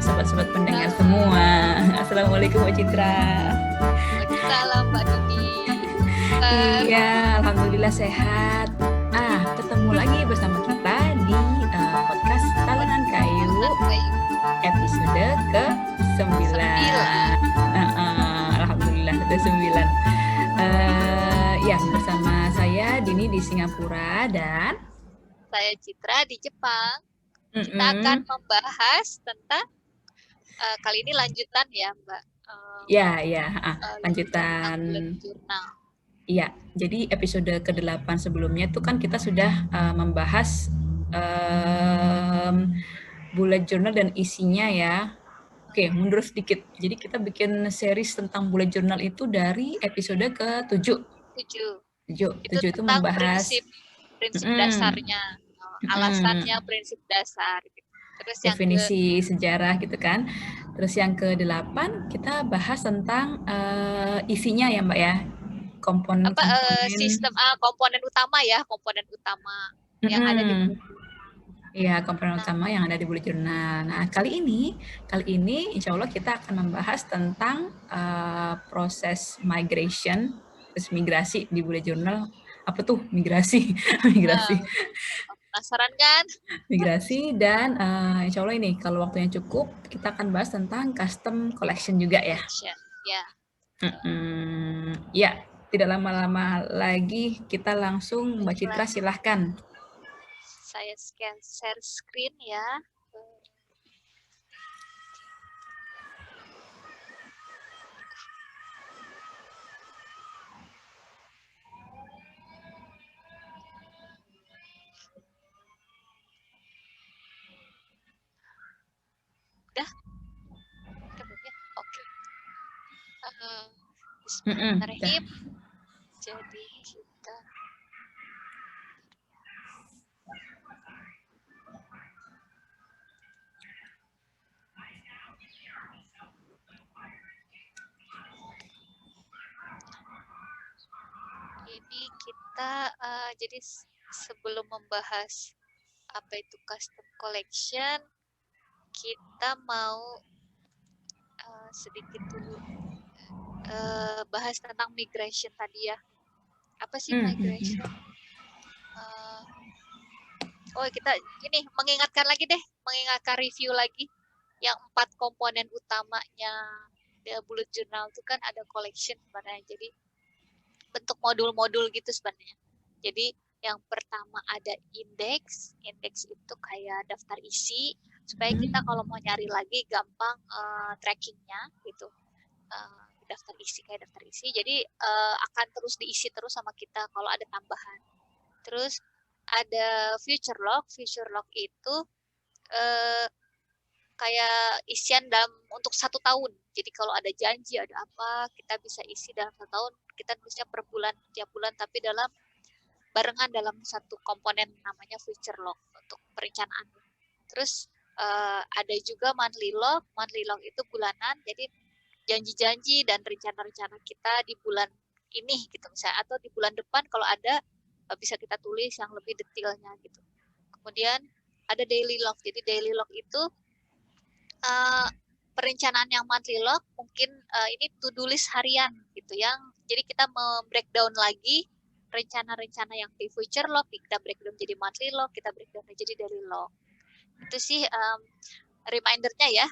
sobat-sobat pendengar semua. Assalamualaikum Mbak Citra. Waalaikumsalam Mbak Didi. Iya, alhamdulillah sehat. Ketemu lagi bersama kita di podcast Talengan Kayu episode ke-9. Alhamdulillah sudah 9. Ya, bersama saya Dini di Singapura dan saya Citra di Jepang. Kita akan membahas tentang kali ini lanjutan ya Mbak. Lanjutan jurnal. Iya, jadi episode ke-8 sebelumnya tuh kan kita sudah membahas bullet journal dan isinya ya. Oke, mundur sedikit. Jadi kita bikin series tentang bullet journal itu dari episode ke-7. 7 itu membahas prinsip dasarnya, alasannya, prinsip dasar. Gitu. Terus definisi sejarah gitu kan. Terus yang ke-8 kita bahas tentang isinya ya Mbak ya. Komponen komponen utama yang ada di bullet journal. Iya, komponen utama yang ada di bullet journal. Nah, kali ini insya Allah kita akan membahas tentang proses migrasi di bullet journal. Apa tuh migrasi? Penasaran kan? Migrasi dan insya Allah ini kalau waktunya cukup kita akan bahas tentang custom collection juga ya. Ya, tidak lama-lama lagi kita langsung Mbak Citra silahkan. Saya share screen ya. Udah? Oke. Bismillahirrahmanirrahim. Jadi kita jadi sebelum membahas apa itu custom collection, kita mau sedikit dulu bahas tentang migration tadi ya. Apa sih migration? Kita ini mengingatkan review lagi yang 4 komponen utamanya bullet journal itu kan ada collection sebenarnya. Jadi bentuk modul-modul gitu sebenarnya. Jadi yang pertama ada index itu kayak daftar isi supaya kita kalau mau nyari lagi gampang trackingnya gitu. Daftar isi. Jadi akan terus diisi terus sama kita kalau ada tambahan. Terus ada future log itu kayak isian untuk 1 tahun. Jadi kalau ada janji ada apa kita bisa isi dalam 1 tahun. Kita nulisnya per bulan, tiap bulan, tapi barengan dalam satu komponen namanya future log untuk perencanaan. Terus ada juga monthly log itu bulanan, jadi janji-janji dan rencana-rencana kita di bulan ini gitu misalnya, atau di bulan depan kalau ada bisa kita tulis yang lebih detailnya gitu. Kemudian ada daily log, jadi daily log itu perencanaan yang monthly log mungkin ini to-do list harian gitu jadi kita breakdown lagi rencana-rencana yang di future log, kita breakdown jadi monthly log, kita breakdown jadi daily log. Itu sih reminder-nya ya.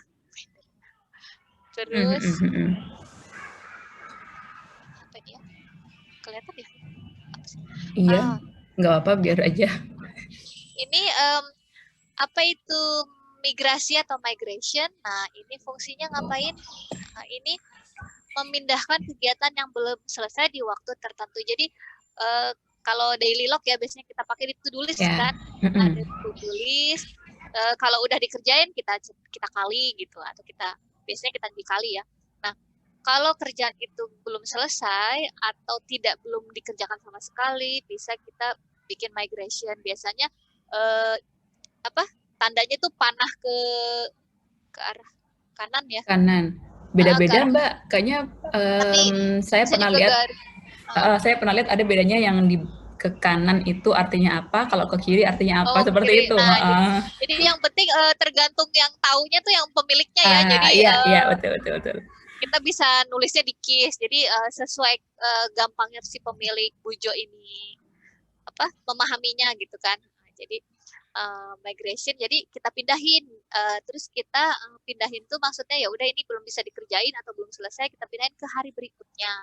Terus apa ya? Kelihatan ya? Iya, nggak apa biar aja. Ini apa itu migrasi atau migration? Nah, ini fungsinya ngapain? Nah, ini memindahkan kegiatan yang belum selesai di waktu tertentu. Jadi kalau daily log ya biasanya kita pakai di to-do list kan. Ada to-do list. Kalau udah dikerjain kita kali gitu, atau biasanya kita dikali ya. Nah, kalau kerjaan itu belum selesai atau belum dikerjakan sama sekali, bisa kita bikin migration. Biasanya tandanya tuh panah ke arah kanan ya. Kanan. Beda-beda Mbak. Kayaknya saya pernah lihat ada bedanya yang ke kanan itu artinya apa, kalau ke kiri artinya apa, seperti kiri. itu. Nah, jadi yang penting tergantung yang taunya tuh yang pemiliknya ya. Jadi iya, betul. kita bisa nulisnya di KISS. Jadi sesuai gampangnya si pemilik Bujo ini memahaminya gitu kan. Nah, jadi migration, jadi kita pindahin, terus kita pindahin tuh maksudnya ya udah ini belum bisa dikerjain atau belum selesai, kita pindahin ke hari berikutnya.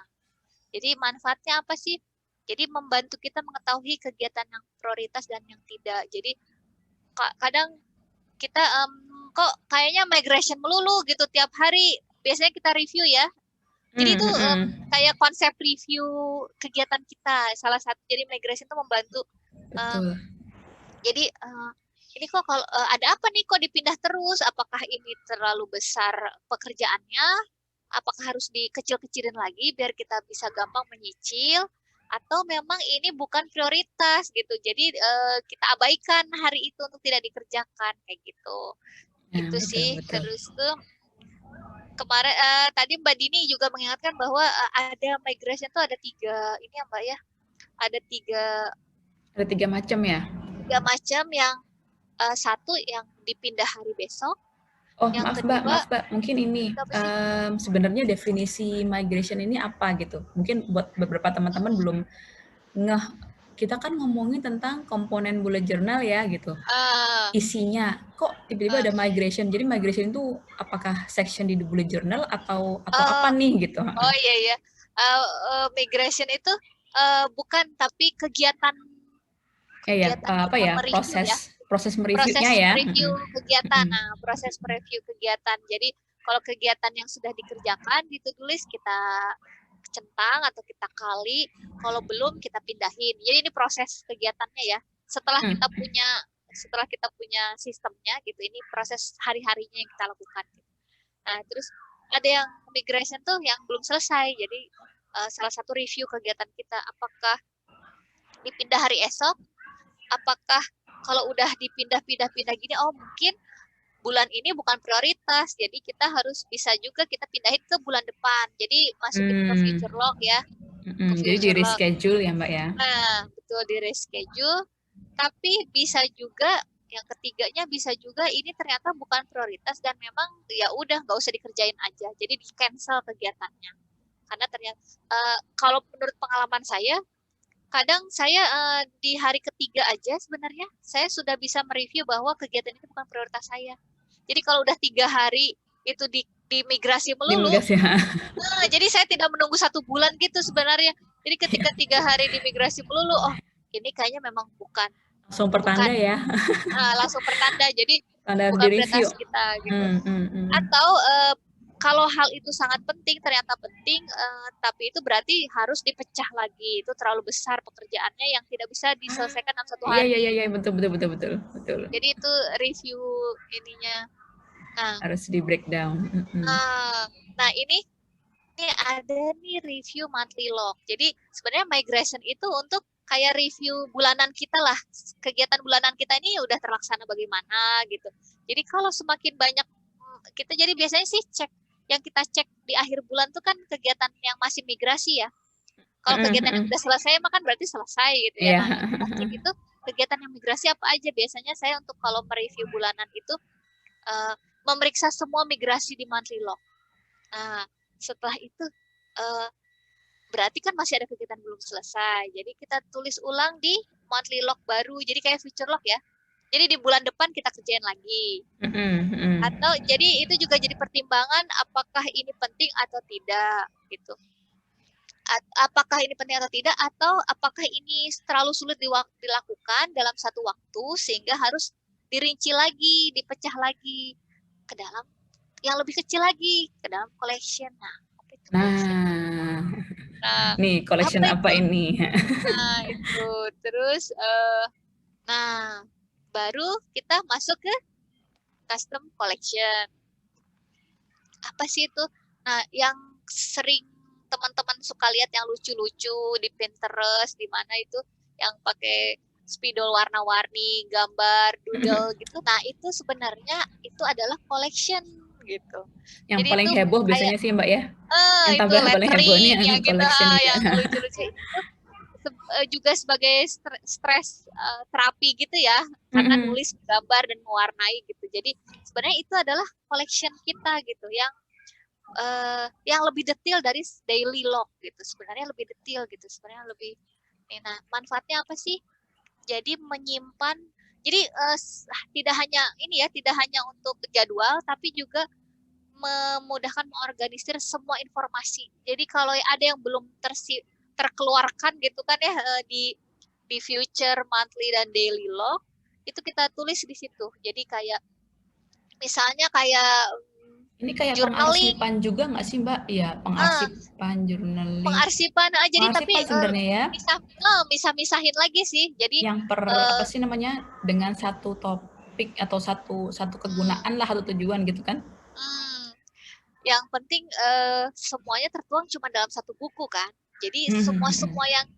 Jadi manfaatnya apa sih? Jadi membantu kita mengetahui kegiatan yang prioritas dan yang tidak. Jadi kadang kita kok kayaknya migration melulu gitu tiap hari. Biasanya kita review ya. Jadi itu kayak konsep review kegiatan kita. Salah satu, jadi migration itu membantu. Jadi ini kok kalau ada apa nih kok dipindah terus? Apakah ini terlalu besar pekerjaannya? Apakah harus dikecil-kecilin lagi biar kita bisa gampang menyicil? Atau memang ini bukan prioritas gitu? Jadi kita abaikan hari itu untuk tidak dikerjakan kayak gitu. Itu betul, sih. betul. Terus tuh kemarin tadi Mbak Dini juga mengingatkan bahwa ada migration tuh ada 3 ini ya Mbak ya. Ada 3 macam ya? 3 macam, yang satu yang dipindah hari besok. Oh, maaf Mbak, mungkin ini sebenarnya definisi migration ini apa gitu? Mungkin buat beberapa teman-teman belum ngeh. Kita kan ngomongin tentang komponen bullet journal ya gitu. Isinya kok tiba-tiba ada migration. Jadi migration itu apakah section di bullet journal atau apa nih gitu? Oh iya. Migration itu bukan, tapi kegiatan proses mereviewnya ya. Review kegiatan. Nah, proses mereview kegiatan. Jadi kalau kegiatan yang sudah dikerjakan di to-do list kita centang atau kita kali, kalau belum kita pindahin. Jadi ini proses kegiatannya ya. Setelah kita punya sistemnya gitu, ini proses hari-harinya yang kita lakukan. Nah, terus ada yang migration tuh yang belum selesai. Jadi salah satu review kegiatan kita, apakah dipindah hari esok, apakah kalau udah dipindah-pindah gini, mungkin bulan ini bukan prioritas, jadi kita harus bisa juga kita pindahin ke bulan depan. Jadi masukin ke future log ya. Jadi di reschedule ya Mbak ya? Nah, betul, di reschedule. Tapi bisa juga yang ketiganya, bisa juga ini ternyata bukan prioritas dan memang ya udah nggak usah dikerjain aja. Jadi di cancel kegiatannya. Karena ternyata kalau menurut pengalaman saya, kadang saya di hari ketiga aja sebenarnya saya sudah bisa mereview bahwa kegiatan itu bukan prioritas saya. Jadi kalau udah 3 hari itu di migrasi melulu, jadi saya tidak menunggu 1 bulan gitu sebenarnya. Jadi ketika 3 hari di migrasi melulu, ini kayaknya memang bukan. Langsung pertanda ya. Langsung pertanda. Jadi tanda bukan di prioritas kita gitu. Atau kalau hal itu sangat penting, ternyata penting, tapi itu berarti harus dipecah lagi. Itu terlalu besar pekerjaannya yang tidak bisa diselesaikan dalam 1 hari. Iya, betul. Jadi itu review ininya. Nah, harus di breakdown. Nah, ini ada nih review monthly log. Jadi sebenarnya migration itu untuk kayak review bulanan kita lah. Kegiatan bulanan kita ini udah terlaksana bagaimana gitu. Jadi kalau semakin banyak kita, jadi biasanya sih yang kita cek di akhir bulan tuh kan kegiatan yang masih migrasi ya. Kalau kegiatan yang udah selesai mah kan berarti selesai gitu ya. Nah, kita cek itu kegiatan yang migrasi apa aja. Biasanya saya untuk kalau mereview bulanan itu memeriksa semua migrasi di monthly log. Nah, setelah itu berarti kan masih ada kegiatan belum selesai. Jadi kita tulis ulang di monthly log baru. Jadi kayak future log ya. Jadi di bulan depan kita kerjain lagi. Atau jadi itu juga jadi pertimbangan apakah ini penting atau tidak gitu. Apakah ini penting atau tidak, atau apakah ini terlalu sulit dilakukan dalam satu waktu sehingga harus dirinci lagi, dipecah lagi ke dalam yang lebih kecil lagi, ke dalam collection. Nah, apa itu collection? Nih collection apa ini? Nah, itu terus baru kita masuk ke custom collection. Apa sih itu? Nah, yang sering teman-teman suka lihat yang lucu-lucu di Pinterest, di mana itu yang pakai spidol warna-warni, gambar, doodle gitu. Nah, itu sebenarnya itu adalah collection gitu. Yang jadi paling heboh biasanya sih Mbak ya. Yang tampil paling heboh ini yang gitu, collection yang lucu-lucu itu juga sebagai stress terapi gitu ya, karena nulis, gambar dan mewarnai gitu. Jadi sebenarnya itu adalah collection kita gitu yang lebih detail dari daily log gitu. Sebenarnya lebih detail gitu. Sebenarnya lebih. Nah, manfaatnya apa sih? Jadi menyimpan. Jadi tidak hanya ini ya, tidak hanya untuk jadwal, tapi juga memudahkan mengorganisir semua informasi. Jadi kalau ada yang belum terkeluarkan gitu kan ya di future, monthly dan daily log, itu kita tulis di situ. Jadi kayak misalnya kayak ini kayak journaling pengarsipan juga nggak sih Mbak? Iya, pengarsipan, journaling. Pengarsipan jadi tapi sebenarnya ya. Misah-misahin lagi sih. Jadi yang apa sih namanya, dengan satu topik atau satu kegunaan lah, satu tujuan gitu kan? Yang penting semuanya tertuang cuma dalam satu buku kan. Jadi semua yang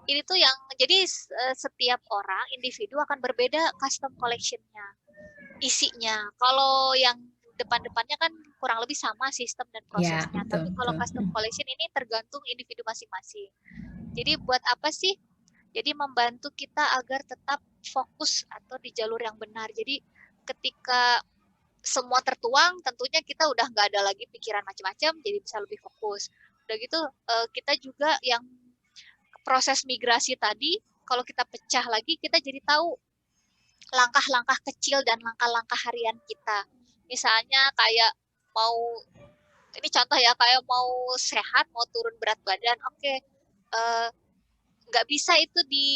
ini tuh yang jadi setiap orang individu akan berbeda custom collection-nya, isinya. Kalau yang depan-depannya kan kurang lebih sama sistem dan prosesnya. Ya, Tapi kalau custom collection ini tergantung individu masing-masing. Jadi buat apa sih? Jadi membantu kita agar tetap fokus atau di jalur yang benar. Jadi ketika semua tertuang, tentunya kita udah nggak ada lagi pikiran macam-macam, jadi bisa lebih fokus. Udah gitu kita juga yang proses migrasi tadi, kalau kita pecah lagi, kita jadi tahu langkah-langkah kecil dan langkah-langkah harian kita. Misalnya kayak mau, ini contoh ya, kayak mau sehat, mau turun berat badan, oke, nggak bisa itu di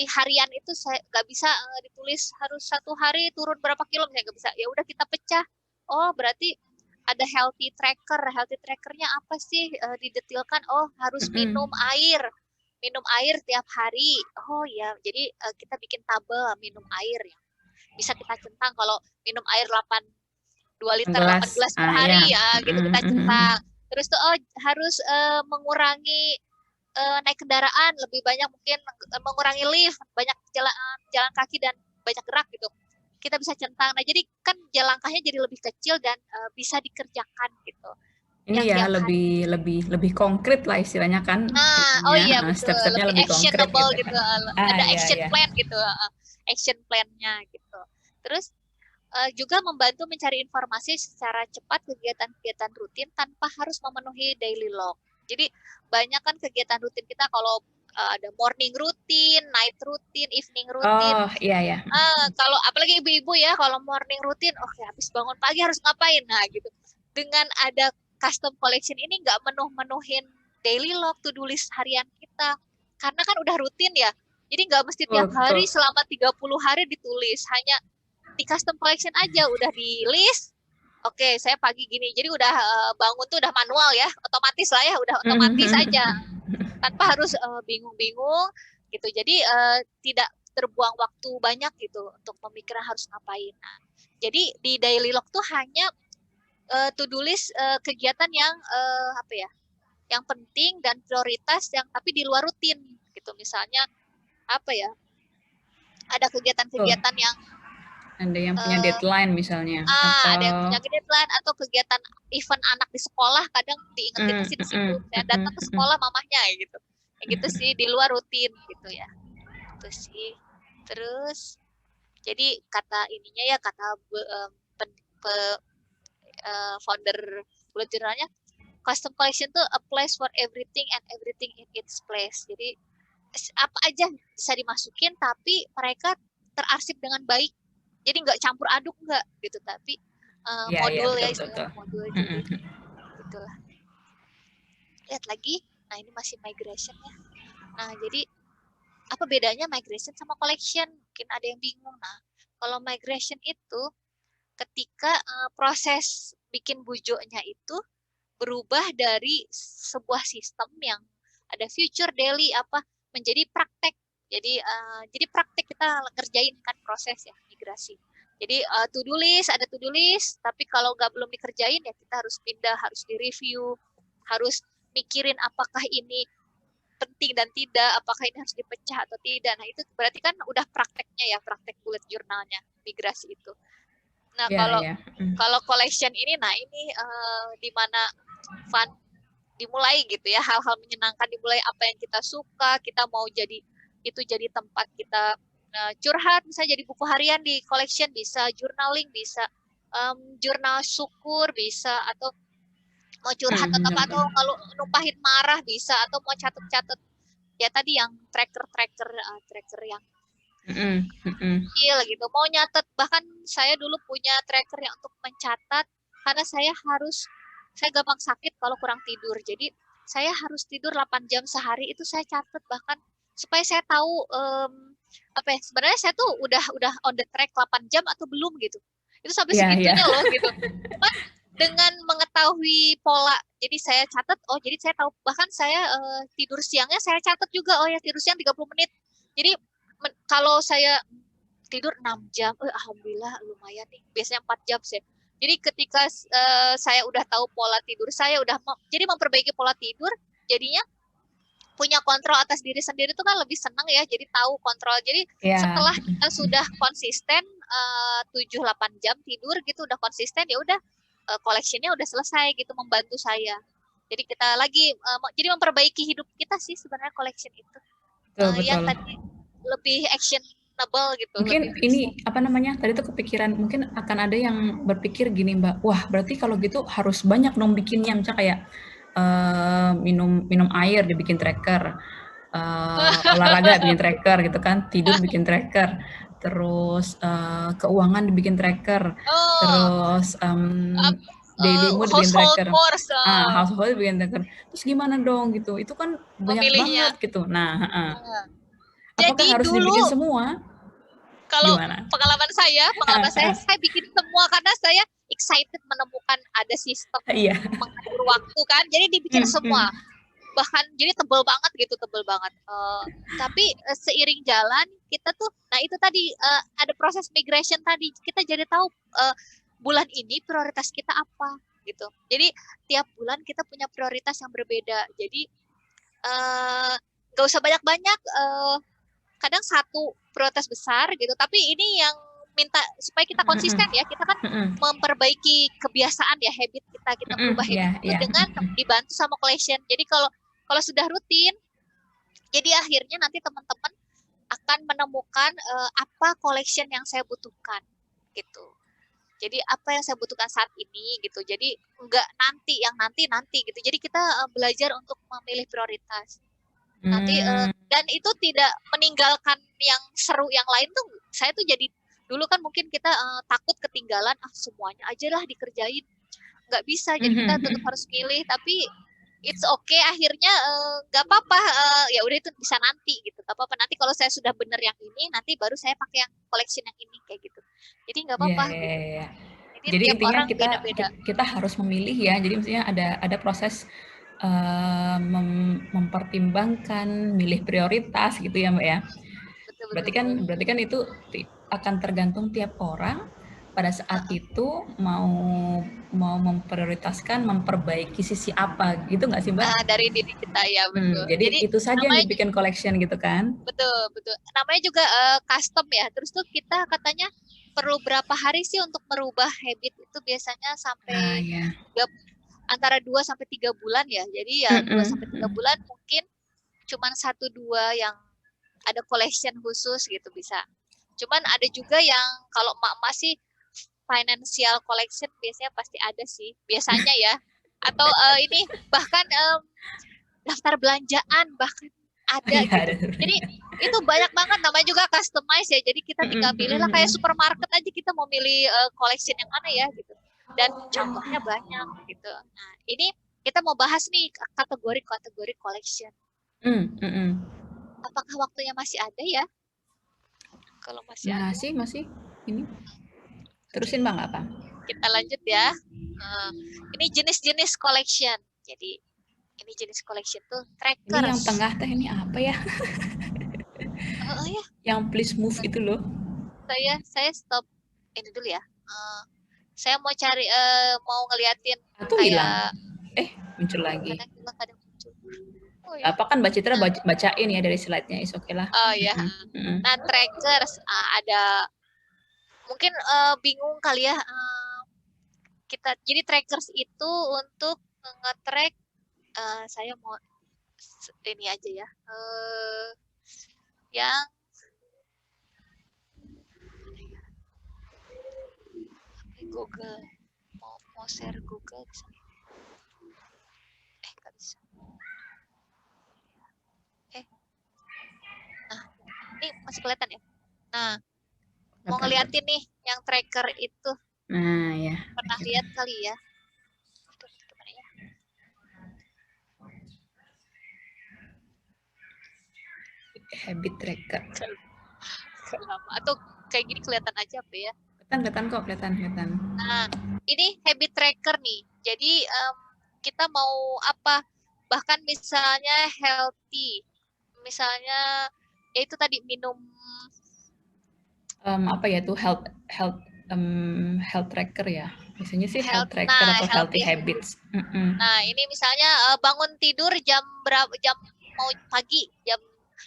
harian itu, saya nggak bisa ditulis harus 1 hari turun berapa kilo, misalnya nggak bisa. Ya udah kita pecah. Oh berarti ada healthy tracker. Healthy trackernya apa sih? Didetilkan. Oh harus minum air tiap hari. Oh ya, jadi kita bikin tabel minum air ya. Bisa kita centang kalau minum air 2 liter 8 gelas per hari ya, gitu kita centang. Terus tuh harus mengurangi naik kendaraan lebih banyak, mungkin mengurangi lift, banyak jalan kaki dan banyak gerak gitu. Kita bisa centang. Nah, jadi kan langkahnya jadi lebih kecil dan bisa dikerjakan gitu. Ini ya lebih konkret lah istilahnya kan. Oh iya betul. Step-stepnya lebih konkret gitu. Ada action plan gitu. Action plan-nya gitu. Terus juga membantu mencari informasi secara cepat kegiatan-kegiatan rutin tanpa harus memenuhi daily log. Jadi banyak kan kegiatan rutin kita, kalau ada morning rutin, night rutin, evening rutin. Oh iya. Kalau apalagi ibu-ibu ya, kalau morning rutin, habis bangun pagi harus ngapain? Nah gitu. Dengan ada custom collection ini nggak menuhin daily log, to do list harian kita. Karena kan udah rutin ya. Jadi nggak mesti tiap hari selama 30 hari ditulis. Hanya di custom collection aja udah di list. Oke, saya pagi gini. Jadi udah bangun tuh udah manual ya, otomatis lah ya, udah otomatis aja. Tanpa harus bingung-bingung gitu. Jadi tidak terbuang waktu banyak gitu untuk memikirkan harus ngapain. Nah, jadi di daily log tuh hanya to-do list kegiatan yang yang penting dan prioritas yang tapi di luar rutin gitu. Misalnya ada kegiatan-kegiatan yang ada yang punya deadline misalnya, ada yang punya deadline, atau kegiatan event anak di sekolah kadang diingetin sih di situ. Saya datang ke sekolah mamahnya gitu. Kayak gitu sih, di luar rutin gitu ya. Itu sih. Terus jadi kata founder bullet journalnya, custom collection tuh a place for everything and everything in its place. Jadi apa aja bisa dimasukin, tapi mereka terarsip dengan baik. Jadi nggak campur aduk, nggak gitu, tapi modul ya istilahnya modul. Jadi gitulah. Lihat lagi, nah ini masih migration ya. Nah jadi apa bedanya migration sama collection? Mungkin ada yang bingung. Nah kalau migration itu ketika proses bikin bujuknya itu berubah dari sebuah sistem yang ada future, daily menjadi praktek. Jadi praktek kita kerjain kan proses ya migrasi. Jadi to-do list, ada to-do list, tapi kalau belum dikerjain ya kita harus pindah, harus direview, harus mikirin apakah ini penting dan tidak, apakah ini harus dipecah atau tidak. Nah itu berarti kan udah prakteknya ya, praktek bullet journalnya migrasi itu. Nah kalau collection ini, nah ini di mana dimulai gitu ya, hal-hal menyenangkan dimulai, apa yang kita suka, kita mau jadi itu jadi tempat kita curhat, misalnya jadi buku harian di collection, bisa journaling, bisa jurnal syukur, bisa atau mau curhat atau apa, atau kalau numpahin marah bisa, atau mau catat-catat ya tadi yang tracker yang kecil gitu, mau nyatet, bahkan saya dulu punya tracker yang untuk mencatat karena saya gampang sakit kalau kurang tidur, jadi saya harus tidur 8 jam sehari, itu saya catat bahkan supaya saya tahu apa ya, sebenarnya saya tuh udah on the track 8 jam atau belum gitu, itu sampai segitunya loh gitu. Cuman dengan mengetahui pola, jadi saya catat, oh jadi saya tahu, bahkan saya tidur siangnya saya catat juga, oh ya tidur siang 30 menit, jadi kalau saya tidur 6 jam, alhamdulillah lumayan nih, biasanya 4 jam sih. Jadi ketika saya udah tahu pola tidur, saya udah jadi memperbaiki pola tidur, jadinya punya kontrol atas diri sendiri itu kan lebih senang ya, jadi tahu kontrol. Jadi setelah kita sudah konsisten 7-8 jam tidur gitu, udah konsisten, ya udah collectionnya udah selesai gitu, membantu saya. Jadi kita lagi jadi memperbaiki hidup kita sih sebenarnya collection itu. Yang tadi lebih actionable gitu. Mungkin ini apa namanya, tadi tuh kepikiran, mungkin akan ada yang berpikir gini Mbak, wah berarti kalau gitu harus banyak dong bikinnya, misalnya kayak minum air dibikin tracker, olahraga bikin tracker gitu kan, tidur bikin tracker, terus keuangan dibikin tracker, terus daily mood dibikin tracker, household dibikin tracker, terus gimana dong gitu, itu kan banyak banget gitu. Nah, apakah harus dibikin semua? Kalau pengalaman saya bikin semua karena saya excited menemukan ada sistem mengatur waktu kan, jadi dibikin semua, bahkan jadi tebel banget gitu, tapi seiring jalan kita tuh, nah itu tadi ada proses migration tadi, kita jadi tahu bulan ini prioritas kita apa gitu, jadi tiap bulan kita punya prioritas yang berbeda, jadi gak usah banyak-banyak, kadang satu prioritas besar gitu, tapi ini yang minta supaya kita konsisten ya, kita kan memperbaiki kebiasaan ya, habit kita berubah habit itu dengan dibantu sama collection. Jadi kalau sudah rutin, jadi akhirnya nanti teman-teman akan menemukan apa collection yang saya butuhkan gitu. Jadi apa yang saya butuhkan saat ini gitu. Jadi enggak nanti yang nanti gitu. Jadi kita belajar untuk memilih prioritas. Nanti dan itu tidak meninggalkan yang seru yang lain tuh. Saya tuh jadi dulu kan mungkin kita takut ketinggalan, semuanya aja lah dikerjain, nggak bisa, jadi kita tetap harus milih, tapi it's okay, akhirnya nggak apa-apa, ya udah itu bisa nanti gitu, nggak apa-apa, nanti kalau saya sudah bener yang ini, nanti baru saya pakai yang collection yang ini kayak gitu, jadi nggak apa-apa. Jadi intinya kita harus memilih ya, jadi misalnya ada proses mempertimbangkan, milih prioritas gitu ya Mbak ya. Berarti kan itu akan tergantung tiap orang pada saat itu mau memprioritaskan, memperbaiki sisi apa gitu nggak sih Mbak? Dari diri kita ya, betul. Jadi itu saja yang dibikin collection gitu kan? Betul. Namanya juga custom ya. Terus tuh kita katanya perlu berapa hari sih untuk merubah habit itu, biasanya sampai antara 2-3 bulan ya. Jadi ya 2-3 bulan mungkin cuman 1-2 yang ada collection khusus gitu bisa. Cuman ada juga yang kalau emak-emak sih financial collection biasanya pasti ada sih, biasanya ya. Atau ini bahkan daftar belanjaan bahkan ada gitu. Jadi itu banyak banget, namanya juga customize ya. Jadi kita tinggal pilih lah, kayak supermarket aja kita mau milih collection yang mana ya gitu. Dan contohnya banyak gitu. Nah, ini kita mau bahas nih kategori collection. Apakah waktunya masih ada ya? Kalau masih ada. Masih. Ini. Terusin Bang apa? Kita lanjut ya. Ini jenis-jenis collection. Jadi ini jenis collection tuh trackers. Ini yang tengah teh ini apa ya? Ya. Yang please move itu loh. Saya stop ini dulu ya. Saya mau cari mau ngeliatin atau kayak hilang. Muncul lagi. Kadang muncul. Apa kan Mbak Citra bacain ya dari slide-nya, is oke lah. Oh ya. Nah, trackers ada mungkin bingung kali ya, jadi trackers itu untuk nge-track saya mau ini aja ya. Yang Google mau share Google bisa nggak bisa. Nah ini masih kelihatan ya. Nah mau ngeliatin nih yang tracker itu. Nah ya. Pernah lihat kali ya. Gimana ya? Habit tracker. Atau kayak gini kelihatan aja apa ya? Kelihatan kok, kelihatan. Nah, ini habit tracker nih. Jadi kita mau apa? Bahkan misalnya healthy, misalnya ya itu tadi minum apa ya itu health tracker ya. Biasanya sih health tracker atau healthy habits. Nah, ini misalnya bangun tidur jam berapa? Jam mau pagi, jam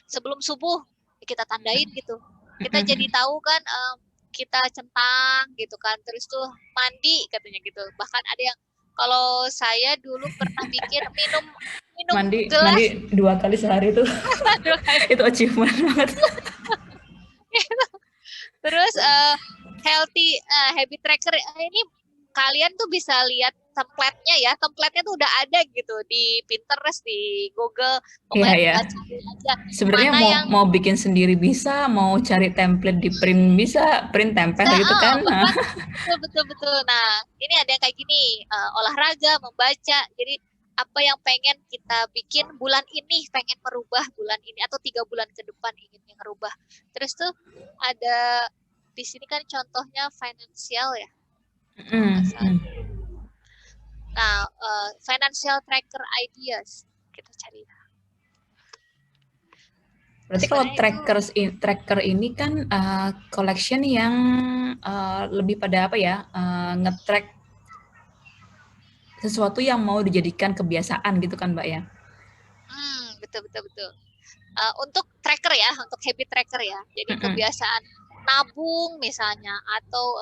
sebelum subuh kita tandain gitu. Kita jadi tahu kan kita centang gitu kan. Terus tuh mandi katanya gitu. Bahkan ada yang kalau saya dulu pernah bikin minum mandi gelas 2 kali sehari tuh. Itu achievement banget. Terus healthy habit tracker ini kalian tuh bisa lihat template-nya ya. Template-nya tuh udah ada gitu di Pinterest, di Google. Pokoknya tinggal cari aja. Sebenarnya mau bikin sendiri bisa, mau cari template di print bisa, print tempel gitu kan. Betul. Nah, ini ada yang kayak gini, olahraga, membaca. Jadi apa yang pengen kita bikin bulan ini, pengen merubah bulan ini atau 3 bulan ke depan ingin merubah. Terus tuh ada di sini kan contohnya financial ya. Nah, financial tracker ideas kita cari. Berarti kalau tracker ini kan collection yang lebih pada apa ya, nge-track sesuatu yang mau dijadikan kebiasaan gitu kan Mbak ya? Betul. Untuk tracker ya, untuk habit tracker ya. Jadi kebiasaan nabung misalnya, atau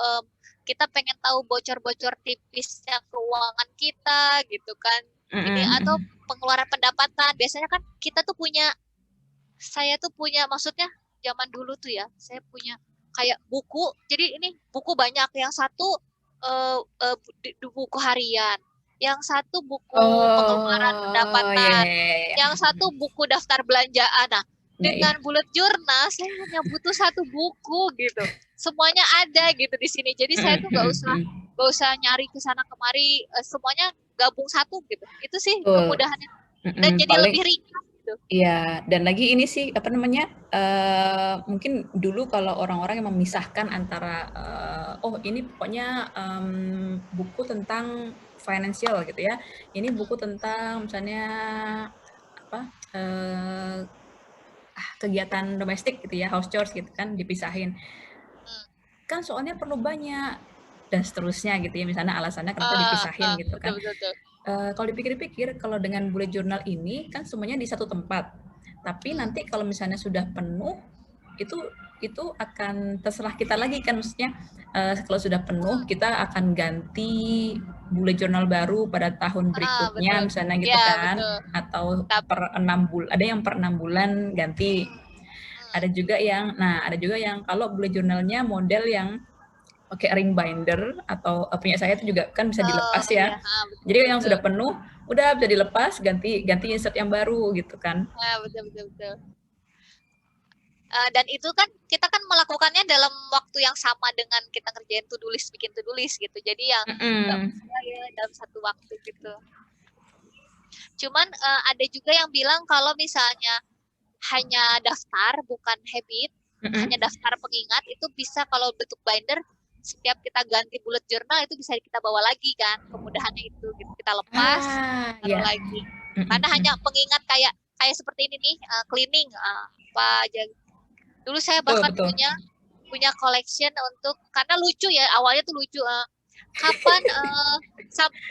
kita pengen tahu bocor-bocor tipisnya keuangan kita gitu kan. Ini atau pengeluaran pendapatan. Biasanya kan kita tuh saya tuh punya, maksudnya zaman dulu tuh ya, saya punya kayak buku. Jadi ini buku banyak. Yang satu buku harian, yang satu buku pengeluaran pendapatan, yang satu buku daftar belanjaan. Nah, dengan bullet journal saya hanya butuh 1 buku gitu. Semuanya ada gitu di sini. Jadi saya tuh nggak usah nyari ke sana kemari, semuanya gabung satu gitu. Itu sih kemudahannya. Dan jadi lebih ringkas. Iya, dan lagi ini sih apa namanya, mungkin dulu kalau orang-orang yang memisahkan antara oh ini pokoknya buku tentang financial gitu ya, ini buku tentang misalnya apa kegiatan domestik gitu ya, house chores gitu kan, dipisahin. Kan soalnya perlu banyak dan seterusnya gitu ya, misalnya alasannya kenapa dipisahin gitu kan. Kalau dipikir-pikir, kalau dengan bullet journal ini kan semuanya di satu tempat. Tapi nanti kalau misalnya sudah penuh, itu akan terserah kita lagi kan, maksudnya kalau sudah penuh kita akan ganti bullet journal baru pada tahun berikutnya misalnya gitu kan, atau per 6 bulan, ada yang per 6 bulan ganti. Ada juga yang kalau bullet journalnya model yang pakai ring binder, atau punya saya itu juga kan bisa dilepas ya. Jadi yang sudah penuh udah bisa dilepas, ganti insert yang baru gitu kan. Betul. Dan itu kan kita kan melakukannya dalam waktu yang sama dengan kita ngerjain to-do list, bikin to-do list gitu. Jadi yang nggak bisa ya dalam satu waktu gitu. Cuman ada juga yang bilang kalau misalnya hanya daftar bukan habit, hanya daftar pengingat, itu bisa kalau bentuk binder, setiap kita ganti bullet journal itu bisa kita bawa lagi kan, kemudahannya itu gitu. Kita lepas taruh lagi. Karena hanya pengingat kayak seperti ini nih, cleaning apa aja. Dulu saya bahkan punya collection untuk, karena lucu ya, awalnya tuh lucu, kapan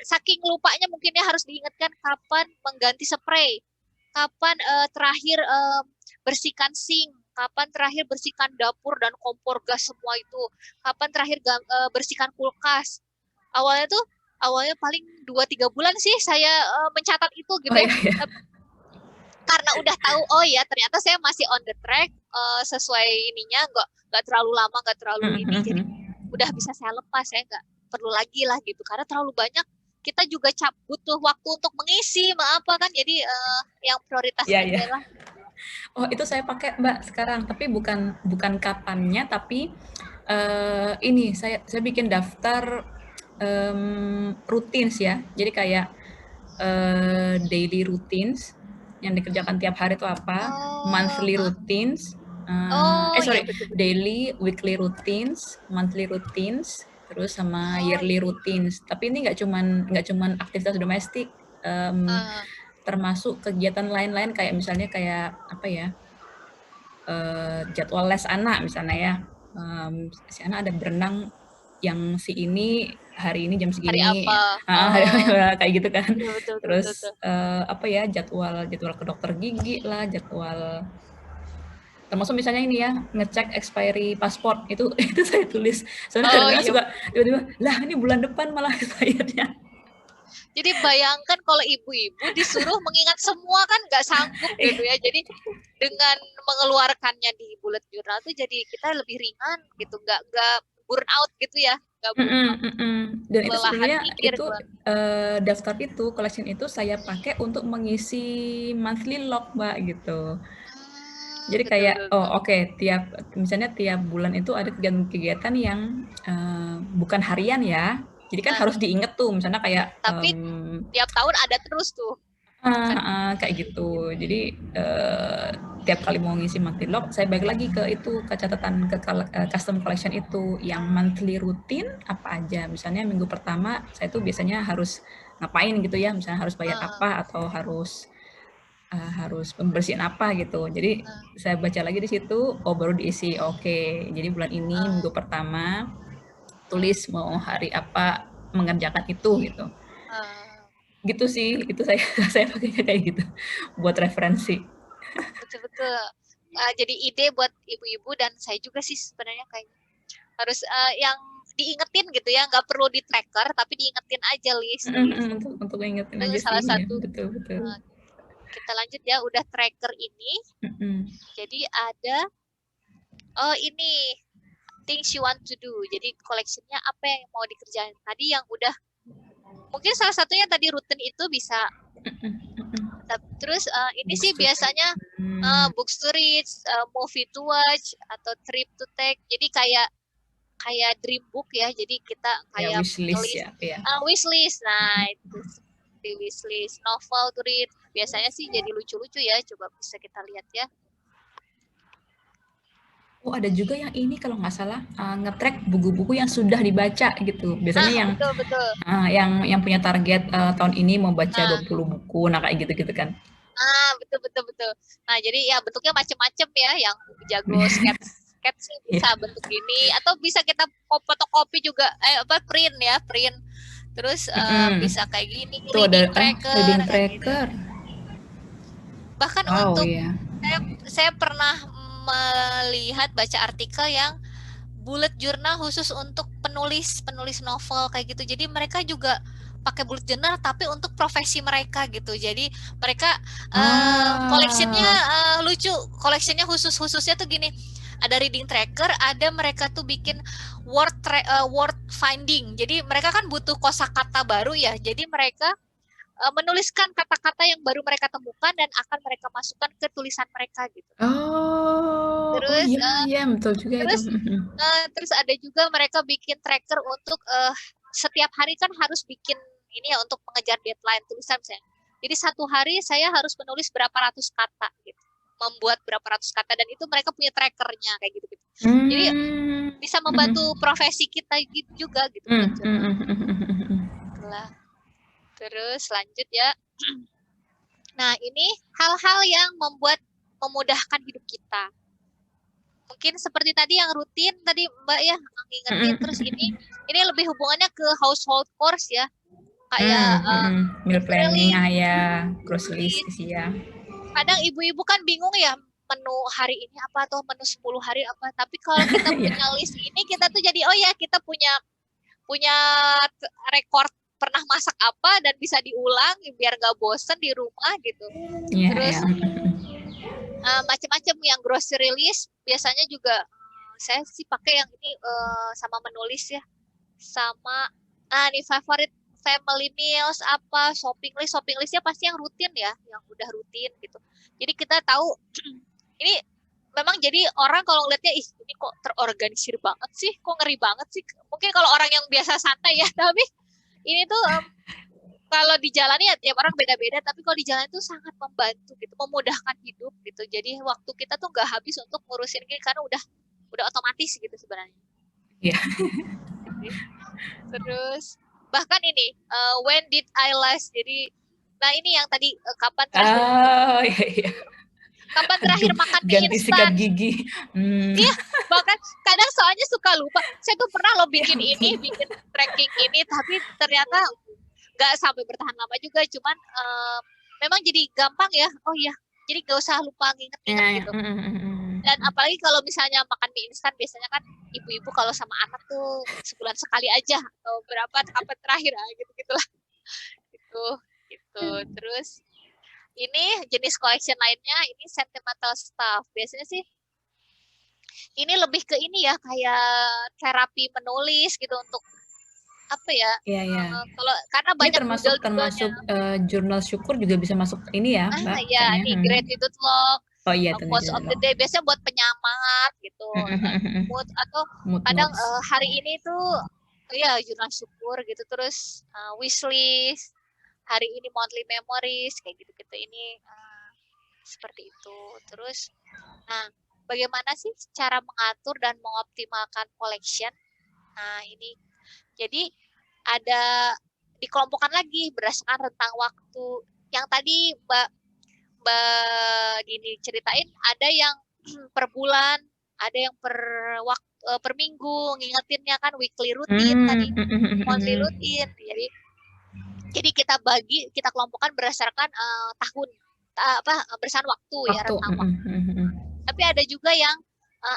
saking lupanya mungkin ya harus diingatkan kapan mengganti spray, kapan terakhir bersihkan sink, kapan terakhir bersihkan dapur dan kompor gas semua itu, kapan terakhir bersihkan kulkas. Awalnya tuh awalnya paling 2-3 bulan sih saya mencatat itu gitu Oh ya. iya, iya. Karena udah tahu, oh ya ternyata saya masih on the track, sesuai ininya, nggak terlalu lama, nggak terlalu ini, jadi udah bisa saya lepas, saya nggak perlu lagi lah gitu, karena terlalu banyak kita juga butuh waktu untuk mengisi apa kan, jadi yang prioritas Iya, iya. aja lah. Oh, itu saya pakai Mbak sekarang, tapi bukan bukan kapannya, tapi ini saya bikin daftar routines ya. Jadi kayak daily routines yang dikerjakan tiap hari itu apa, Oh, monthly routines, oh ya sorry, betul-betul. daily, weekly routines, monthly routines, terus sama Oh yearly iya. routines. Tapi ini nggak cuman aktivitas domestik, Uh, termasuk kegiatan lain-lain kayak misalnya kayak apa ya, jadwal les anak misalnya ya, si anak ada berenang yang si ini hari ini jam hari segini, apa? hari Oh, kayak gitu kan. betul betul betul betul. Terus Betul. apa ya, jadwal jadwal ke dokter gigi lah, jadwal termasuk misalnya ini ya, ngecek expiry paspor itu itu saya tulis. Soalnya Oh kadang-kadang iya. suka tiba-tiba, lah ini bulan depan malah expirednya. Jadi bayangkan kalau ibu-ibu disuruh mengingat semua kan nggak sanggup gitu ya. Jadi dengan mengeluarkannya di bullet journal tuh jadi kita lebih ringan gitu, nggak burn out gitu ya, nggak burn Mhm, out, mhm. Dan itu kelelahan sebenarnya mikir itu, doang. daftar itu, collection itu saya pakai untuk mengisi monthly log, Mbak, gitu. Jadi Betul kayak, betul betul. oh oke, misalnya tiap bulan itu ada kegiatan-kegiatan yang, bukan harian ya, jadi kan harus Nah, diinget tuh, misalnya kayak, tapi tiap tahun ada terus tuh kan. kayak gitu. Jadi, tiap kali mau ngisi monthly log, saya balik lagi ke itu, ke catatan custom collection itu, yang monthly rutin apa aja. Misalnya minggu pertama saya tuh biasanya harus ngapain gitu ya, misalnya harus bayar Uh, apa atau harus pembersihin apa gitu. Jadi uh, saya baca lagi di situ, oh baru diisi, oke, jadi bulan ini uh, minggu pertama uh, tulis mau hari apa mengerjakan itu gitu. uh. Gitu sih, itu saya saya pakainya kayak gitu buat referensi. Betul betul. Jadi ide buat ibu-ibu dan saya juga sih sebenarnya kayak harus yang diingetin gitu ya, nggak perlu di tracker tapi diingetin aja list. Untuk ngingetin Itu aja salah sih, ya satu. betul betul. uh, kita lanjut ya, udah tracker ini, Mhm. jadi ada ini things you want to do, jadi collectionnya apa yang mau dikerjain tadi, yang udah mungkin salah satunya tadi rutin itu bisa. Terus ini Books sih to read. biasanya books to read, movie to watch, atau trip to take, jadi kayak kayak dream book ya, jadi kita Ya kayak wishlist ngelis ya, ya. wishlist. Nah itu di wishlist. Novel to read biasanya sih jadi lucu-lucu ya, coba bisa kita lihat ya. Oh, ada juga yang ini kalau nggak salah, nge-track buku-buku yang sudah dibaca gitu. Biasanya Nah yang, betul betul. yang punya target, tahun ini mau baca Nah 20 buku, nah kayak gitu-gitu kan. betul betul betul. Nah jadi ya bentuknya macam-macam ya, yang jago sketch sketch sih Iya. bisa bentuk ini, atau bisa kita fotokopi juga, print ya, print. Terus Mhm. bisa kayak gini, Tuh ada, reading reading tracker kayak gitu. tracker. Bahkan Wow, untuk iya. saya pernah melihat baca artikel yang bullet journal khusus untuk penulis penulis novel kayak gitu. Jadi mereka juga pakai bullet journal tapi untuk profesi mereka gitu. Jadi mereka collectionnya Ah, lucu. Collectionnya khususnya tuh gini. Ada reading tracker, ada mereka tuh bikin word finding. Jadi mereka kan butuh kosakata baru ya. Jadi mereka menuliskan kata-kata yang baru mereka temukan dan akan mereka masukkan ke tulisan mereka gitu. oh Terus iya iya betul juga itu. terus terus ada juga mereka bikin tracker untuk setiap hari kan harus bikin ini ya, untuk mengejar deadline tulisan misalnya. Jadi satu hari saya harus menulis berapa ratus kata gitu. Membuat berapa ratus kata, dan itu mereka punya trackernya kayak gitu-gitu. Jadi Hmm. bisa membantu profesi kita gitu juga gitu bullet journal. Itulah. Terus lanjut ya. Nah, ini hal-hal yang memudahkan hidup kita. Mungkin seperti tadi yang rutin tadi Mbak ya, ngingetin. Terus ini lebih hubungannya ke household chores ya. Kayak Meal planning, literally ya, grocery list isi ya. kadang ibu-ibu kan bingung ya, menu hari ini apa atau menu 10 hari apa. Tapi kalau kita Iya. punya list ini, kita tuh jadi oh ya, kita punya record pernah masak apa dan bisa diulang biar nggak bosen di rumah gitu. Iya, Terus iya. macam-macam yang grocery list biasanya juga saya sih pakai yang ini sama menulis ya, sama nih favorit family meals apa shopping listnya pasti yang rutin ya, yang udah rutin gitu. Jadi kita tahu ini memang jadi orang kalau ngeliatnya ih ini kok terorganisir banget sih, kok ngeri banget sih. Mungkin kalau orang yang biasa santai ya, tapi ini tuh kalau dijalani ya tiap orang beda-beda, tapi kalau dijalani itu sangat membantu gitu, memudahkan hidup gitu. Jadi waktu kita tuh nggak habis untuk ngurusin ini karena udah otomatis gitu sebenarnya. Iya. Terus bahkan ini when did I last, jadi nah ini yang tadi kapan terakhir Iya. kapan terakhir makan mie Ganti instan. sikat gigi. Iya, bahkan kadang soalnya suka lupa. Saya tuh pernah lo bikin bikin tracking ini, tapi ternyata nggak sampai bertahan lama juga. Cuman memang jadi gampang ya. Oh iya, jadi nggak usah lupa nginget-nginget gitu. Dan apalagi kalau misalnya makan mie instan, biasanya kan ibu-ibu kalau sama anak tuh sebulan sekali aja atau berapa kapan terakhir gitu-gitulah. Gitu. Terus ini jenis collection lainnya ini sentimental stuff. Biasanya sih ini lebih ke ini ya, kayak terapi menulis gitu untuk apa ya? Iya, iya. Kalau karena Ini banyak termasuk jurnal syukur juga bisa masuk ini ya, Mbak? Ya, ini gratitude log, Oh iya, quotes of the day biasanya buat penyemangat gitu. Mood atau kadang hari ini tuh ya jurnal syukur gitu, terus wishlist, hari ini monthly memories kayak gitu-gitu ini seperti itu. Terus nah, bagaimana sih cara mengatur dan mengoptimalkan collection? Nah, ini jadi ada dikelompokkan lagi berdasarkan rentang waktu. Yang tadi Mbak Dini ceritain, ada yang per bulan, ada yang per minggu, ngingetinnya kan weekly routine tadi, monthly routine. Jadi kita kelompokkan berdasarkan tahun, berdasarkan waktu ya, rentang waktu. Tapi ada juga yang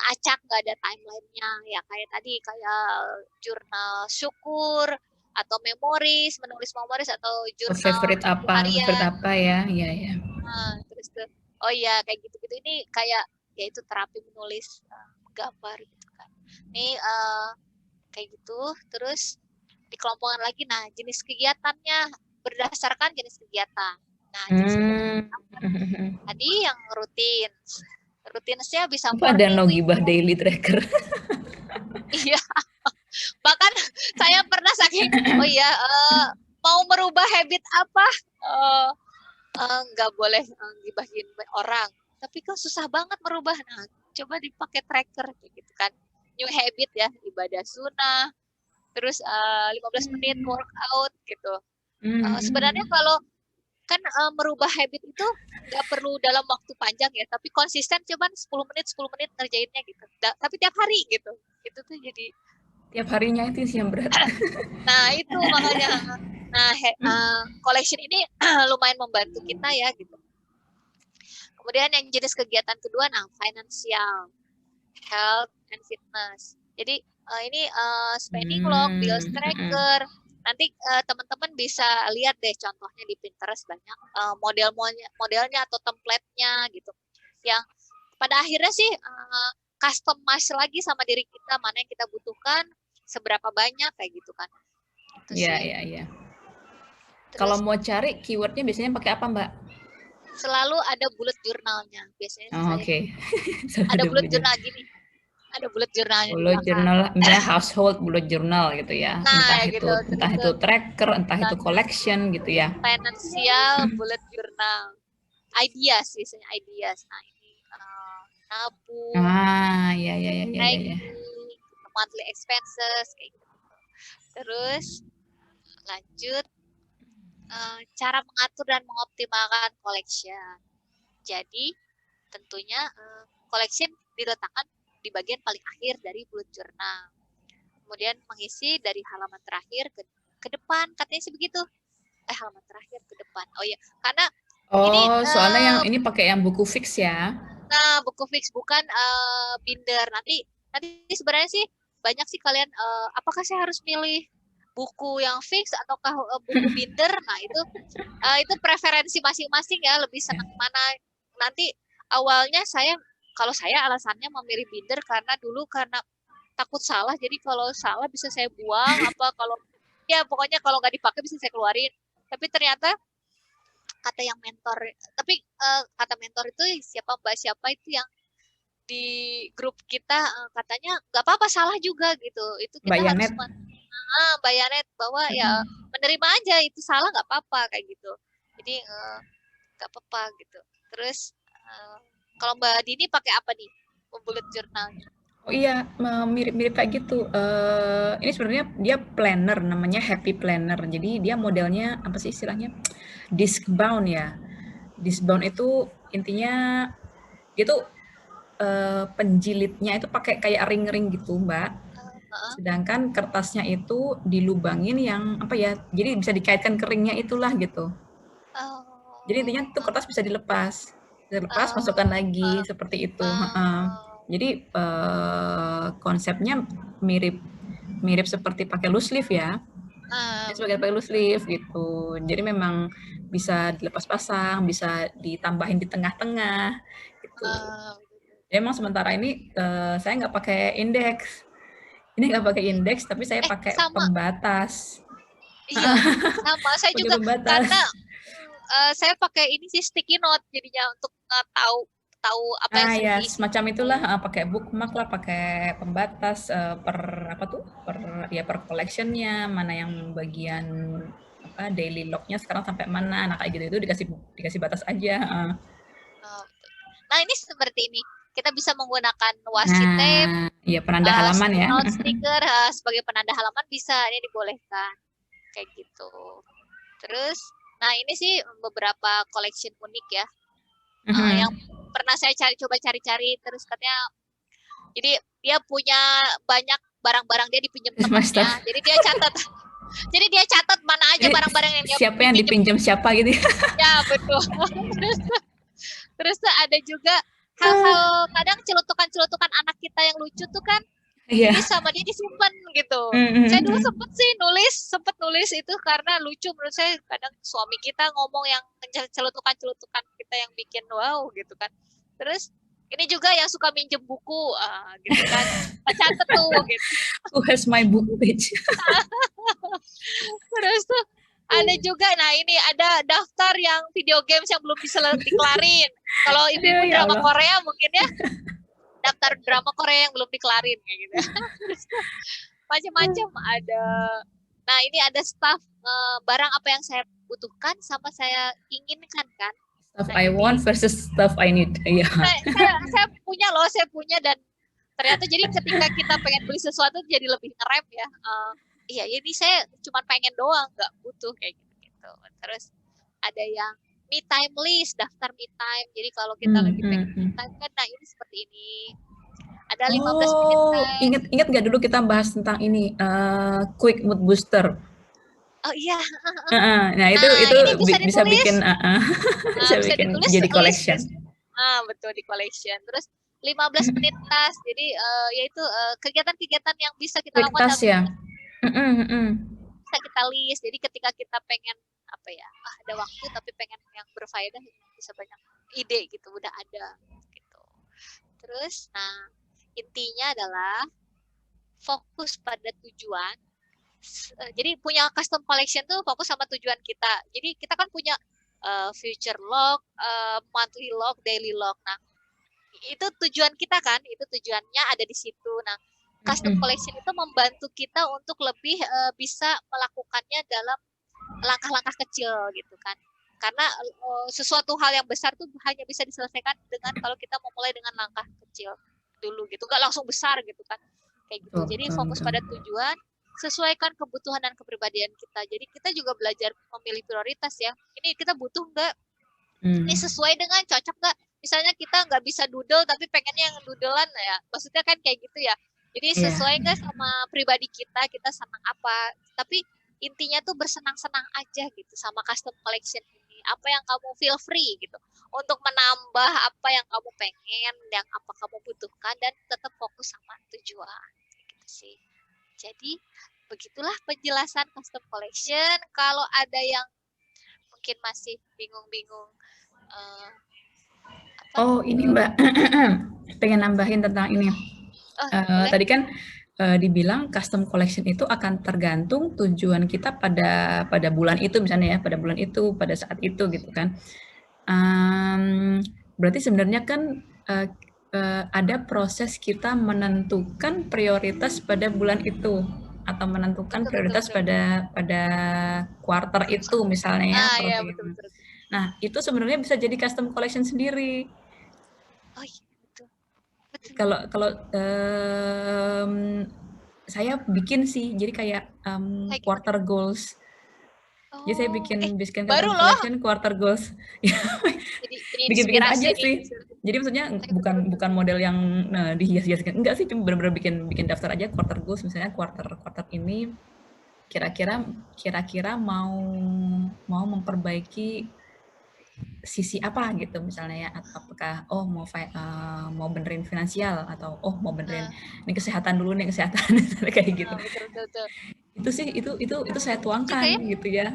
acak, nggak ada timelinenya ya, kayak tadi kayak jurnal syukur atau memories, menulis memories atau jurnal favorite apa ya, iya. Terus oh ya kayak gitu-gitu, ini kayak ya itu terapi menulis gambar gitu kan. Ini kayak gitu, terus dikelompokkan lagi. Nah, jenis kegiatannya berdasarkan jenis kegiatan. Nah, jenis kegiatan tadi yang rutinnya bisa ada no gibah daily tracker. Iya, bahkan saya pernah saking mau merubah habit apa, nggak boleh gibahin orang, tapi kan susah banget merubah. Nah, coba dipakai tracker kayak gitu kan, new habit ya, ibadah sunnah, terus 15 menit workout gitu. Sebenarnya kalau kan merubah habit itu nggak perlu dalam waktu panjang ya, tapi konsisten cuman 10 menit ngerjainnya gitu. Tapi tiap hari gitu. Itu tuh jadi tiap harinya itu sih yang berat. Nah, itu makanya. Nah, collection ini lumayan membantu kita ya gitu. Kemudian yang jenis kegiatan kedua, nah financial, health and fitness. Jadi ini spending log, bills tracker. Nanti teman-teman bisa lihat deh contohnya di Pinterest, banyak modelnya atau template-nya gitu. Yang pada akhirnya sih customize lagi sama diri kita, mana yang kita butuhkan, seberapa banyak kayak gitu kan. Iya. Kalau mau cari keywordnya biasanya pakai apa, Mbak? Selalu ada bullet journalnya biasanya. Ada bullet journal gini. Ada bullet journalnya. Bullet journal, misalnya household bullet journal gitu ya. Nah, entah itu tracker, entah itu collection gitu ya. Financial bullet journal. Ideas biasanya ideas. Nah, ini nabung. Iya. Monthly expenses kayak gitu. Terus lanjut cara mengatur dan mengoptimalkan collection. Jadi tentunya collection diletakkan di bagian paling akhir dari bullet journal. Kemudian mengisi dari halaman terakhir ke depan, katanya sih begitu. Halaman terakhir ke depan. Oh iya, karena ini soalnya yang ini pakai yang buku fix ya. Nah, buku fix bukan binder. Nanti sebenarnya sih banyak sih kalian apakah saya harus milih buku yang fix ataukah buku binder. Nah, itu preferensi masing-masing ya, lebih Ya. senang mana. Nanti awalnya kalau saya alasannya memilih binder karena dulu karena takut salah, jadi kalau salah bisa saya buang, apa kalau ya pokoknya kalau nggak dipakai bisa saya keluarin. Tapi ternyata kata yang mentor, tapi kata mentor itu siapa itu yang di grup kita, katanya nggak apa-apa salah juga gitu. Itu Mbak kita harus Yanet. bayanet bahwa ya menerima aja itu salah nggak apa-apa kayak gitu. Jadi nggak apa-apa gitu. Terus kalau Mbak Dini pakai apa nih bullet journalnya? Oh iya, mirip-mirip kayak gitu. Ini sebenarnya dia planner, namanya Happy Planner. Jadi dia modelnya apa sih istilahnya? Disc bound ya. Disc bound itu intinya dia tuh penjilitnya itu pakai kayak ring-ring gitu, Mbak. Sedangkan kertasnya itu dilubangin yang apa ya? Jadi bisa dikaitkan ke ringnya itulah gitu. Jadi intinya tuh kertas bisa dilepas, dilepas, masukkan lagi seperti itu. Jadi konsepnya mirip mirip seperti pakai loose leaf ya. Ini sebagai pakai loose leaf gitu. Jadi memang bisa dilepas pasang, bisa ditambahin di tengah-tengah gitu. Jadi emang sementara ini saya nggak pakai indeks. Ini nggak pakai indeks, tapi saya pakai Sama, pembatas. iya, sama. Saya Pakai juga pembatas. karena saya pakai ini sih sticky note jadinya untuk tahu tahu apa yang Ah sering ya, diisi semacam gitu. itulah, pakai bookmark lah, pakai pembatas, per apa tuh, per collection-nya, mana yang bagian apa, daily log-nya sekarang sampai mana, nah kayak gitu itu dikasih dikasih batas aja, heeh. Nah, ini seperti ini. Kita bisa menggunakan washi tape, Nah, iya penanda halaman ya. note sticker sebagai penanda halaman bisa, ini dibolehkan kayak gitu. Terus, nah ini sih beberapa collection unik ya, yang pernah saya coba cari-cari terus katanya. Jadi dia punya banyak barang-barang dia dipinjam Semester. temannya. Jadi dia catat. Jadi dia catat mana aja Jadi barang-barang yang dia siapa yang dipinjam. dipinjam siapa gitu ya. Ya, betul. Terus ada juga hal-hal kadang celutukan-celutukan anak kita yang lucu tuh kan, Iya. ini sama dia disimpan gitu. Saya dulu sempet nulis itu karena lucu menurut saya. Kadang suami kita ngomong yang celutukan-celutukan kita yang bikin wow gitu kan. Terus ini juga yang suka minjem buku gitu kan, catat tuh gitu. Who has my book page? Terus tuh ada juga, nah ini ada daftar yang video games yang belum bisa dikelarin. Kalau ibu-ibu Ya drama Allah. Korea mungkin ya, daftar drama Korea yang belum dikelarin kayak gitu. Macam-macam ada. Nah ini ada staff barang apa yang saya butuhkan sama saya inginkan kan. Stuff Nah I ini want versus stuff I need. Iya. saya punya dan ternyata jadi ketika kita pengen beli sesuatu jadi lebih ngerem ya. Iya ini saya cuma pengen doang, nggak butuh kayak gitu. Terus ada yang me time list, daftar me time. Jadi kalau kita lagi pengen me time kan, nah ini seperti ini. Ada 15 menit time. Ingat nggak dulu kita bahas tentang ini quick mood booster. Oh iya. Nah itu Nah ini bisa bisa ditulis. bikin bisa Bisa bikin ditulis jadi collection. list. Betul, di collection. Terus 15 menit task. Jadi yaitu kegiatan-kegiatan yang bisa kita Quick lakukan task dalam ya. bisa kita list. Jadi ketika kita pengen apa ya, ada waktu tapi pengen yang berfaedah, bisa banyak ide gitu, udah ada gitu. Terus nah intinya adalah fokus pada tujuan. Jadi punya custom collection tuh fokus sama tujuan kita. Jadi kita kan punya future log, monthly log, daily log. Nah, itu tujuan kita kan, itu tujuannya ada di situ. Nah, custom collection itu membantu kita untuk lebih bisa melakukannya dalam langkah-langkah kecil gitu kan. Karena sesuatu hal yang besar tuh hanya bisa diselesaikan dengan kalau kita memulai dengan langkah kecil dulu gitu, nggak langsung besar gitu kan, kayak gitu. Jadi fokus pada tujuan, sesuaikan kebutuhan dan kepribadian kita. Jadi kita juga belajar memilih prioritas ya. Ini kita butuh nggak? Ini sesuai dengan cocok nggak? Misalnya kita nggak bisa doodle tapi pengennya yang doodlean ya. Maksudnya kan kayak gitu ya. Jadi sesuai nggak sama pribadi kita senang apa. Tapi intinya tuh bersenang-senang aja gitu sama custom collection ini. Apa yang kamu feel free gitu. Untuk menambah apa yang kamu pengen, yang apa kamu butuhkan, dan tetap fokus sama tujuan. Gitu sih. Jadi begitulah penjelasan custom collection. Kalau ada yang mungkin masih bingung-bingung, Oh ini Mbak, pengen nambahin tentang ini. Tadi kan dibilang custom collection itu akan tergantung tujuan kita pada bulan itu misalnya ya, pada bulan itu, pada saat itu gitu kan. Berarti sebenarnya kan ada proses kita menentukan prioritas pada bulan itu atau menentukan prioritas pada quarter itu misalnya ya. Iya, betul. Nah itu sebenarnya bisa jadi custom collection sendiri. Oh iya, betul. Kalau saya bikin sih, jadi kayak quarter goals. Jadi saya bikin baru custom loh. collection quarter goals. Jadi bikin aja nih. sih. Jadi maksudnya bukan model yang dihias-hias, enggak sih, cuma benar-benar bikin daftar aja quarter goals, misalnya quarter ini kira-kira mau memperbaiki sisi apa gitu misalnya ya, atau apakah mau benerin finansial, atau mau benerin ini kesehatan dulu nih, misalnya kayak gitu. Betul. Itu saya tuangkan gitu ya.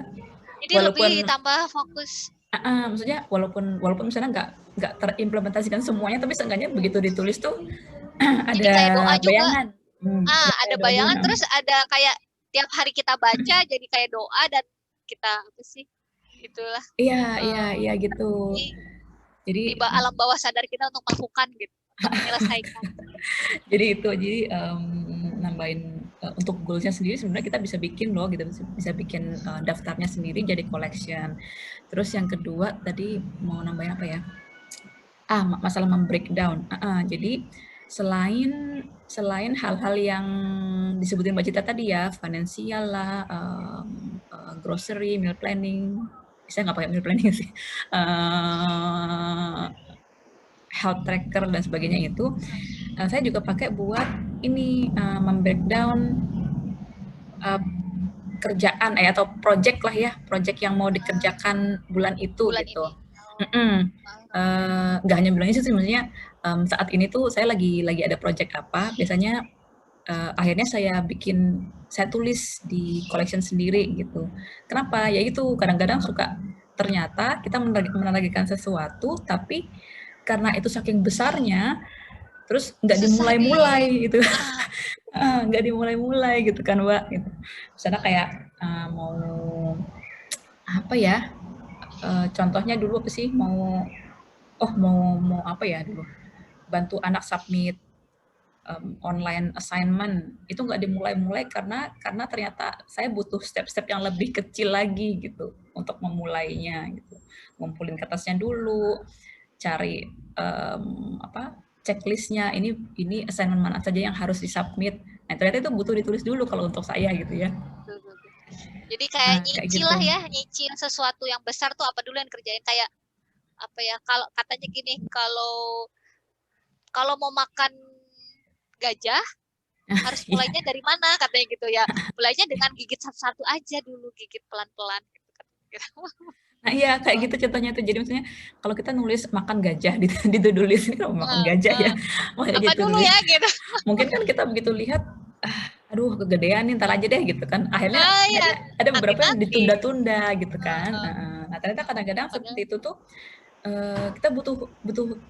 Jadi walaupun lebih tambah fokus. Maksudnya walaupun misalnya nggak terimplementasikan semuanya, tapi seenggaknya begitu ditulis tuh ada kayak doa juga. bayangan. Ada bayangan juga. Terus ada kayak tiap hari kita baca jadi kayak doa, dan kita apa sih? Itulah. Iya gitu. Jadi di alam bawah sadar kita untuk melakukan gitu, untuk menyelesaikan. jadi nambahin untuk goalsnya sendiri sebenarnya kita bisa bikin loh gitu, bisa bikin daftarnya sendiri jadi collection. Terus yang kedua tadi mau nambahin apa ya? Masalah membreakdown. Jadi selain hal-hal yang disebutin Mbak Cita tadi ya, finansial lah, grocery, meal planning. Saya nggak pakai meal planning sih. Health tracker dan sebagainya itu, saya juga pakai buat ini membreakdown kerjaan atau project lah ya, project yang mau dikerjakan bulan itu gitu. Nggak hanya bulan ini sih, maksudnya saat ini tuh saya lagi ada project apa, biasanya akhirnya saya tulis di collection sendiri gitu. Kenapa? Ya itu kadang-kadang suka ternyata kita menargetkan sesuatu, tapi karena itu saking besarnya, terus nggak dimulai-mulai gitu. Nggak dimulai-mulai gitu kan Mbak. Gitu. Misalnya kayak mau apa ya? Contohnya dulu apa sih? Mau apa ya dulu? Bantu anak submit online assignment, itu nggak dimulai-mulai karena ternyata saya butuh step-step yang lebih kecil lagi gitu untuk memulainya gitu. Ngumpulin kertasnya dulu, cari checklistnya, ini assignment mana saja yang harus disubmit. Nah ternyata itu butuh ditulis dulu kalau untuk saya gitu ya. Jadi kayak nyicil lah ya, nyicil sesuatu yang besar tuh apa dulu yang kerjain, kayak apa ya, kalau katanya gini, kalau mau makan gajah harus mulainya dari mana katanya gitu ya, mulainya dengan gigit satu-satu aja dulu, gigit pelan-pelan gitu. Nah iya kayak gitu contohnya tuh. Jadi maksudnya kalau kita nulis makan gajah di to-do list ini, kalau makan gajah ya apa dulu ya gitu. Mungkin kan kita begitu lihat, aduh kegedean nih, ntar aja deh gitu kan, akhirnya ada beberapa yang ditunda-tunda gitu kan. Nah ternyata kadang-kadang seperti itu tuh kita butuh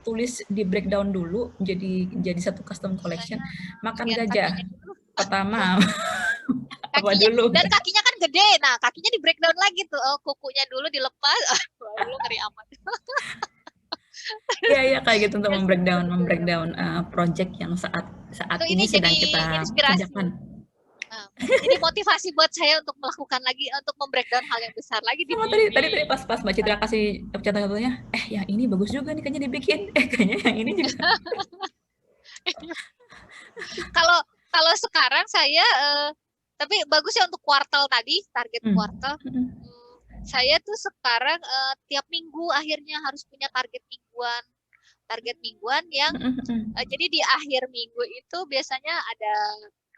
tulis di breakdown dulu jadi satu custom collection. Makan gajah pertama apa dulu, dan kakinya kan gede, nah kakinya di breakdown lagi tuh, kukunya dulu dilepas, dulu ngeri amat. Iya kayak gitu, untuk membreakdown project yang saat ini sedang kita kerjakan. Jadi motivasi buat saya untuk melakukan lagi, untuk membreakdown hal yang besar lagi. Tadi pas Mbak Citra kasih contoh-contohnya, yang ini bagus juga nih kayaknya dibikin, kayaknya yang ini juga. Kalau sekarang saya tapi bagus ya untuk kuartal tadi, target kuartal. Saya tuh sekarang tiap minggu akhirnya harus punya target mingguan yang jadi di akhir minggu itu biasanya ada,